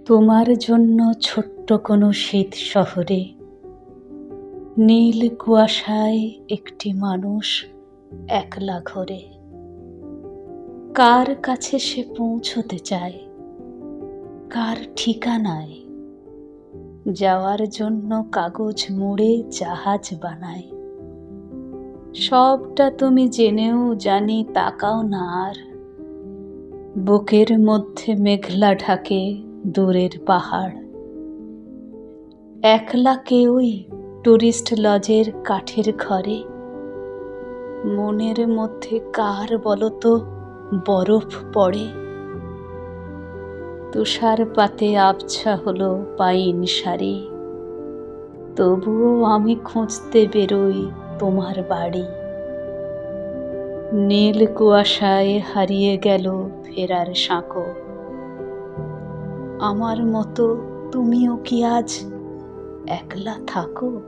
তোমার জন্য ছোট্ট কোনো শীত শহরে নীল কুয়াশায় একটি মানুষ একলা ঘরে। কার কাছে সে পৌঁছতে চায়, কার ঠিকানায়? যাওয়ার জন্য কাগজ মুড়ে জাহাজ বানায়। সবটা তুমি জেনেও জানি তাকাও না আর। বুকের মধ্যে মেঘলা ঢাকে দূরের পাহাড়। একলা কেউই টুরিস্ট লজের কাঠের ঘরে। মনের মধ্যে কার বলতো বরফ পড়ে। তুষারপাতে আবছা হলো পাইন সারি, তবুও আমি খুঁজতে বেরোই তোমার বাড়ি। নীল কুয়াশায় হারিয়ে গেল ফেরার সাঁকো। আমার মতো তুমিও কি আজ একলা থাকো?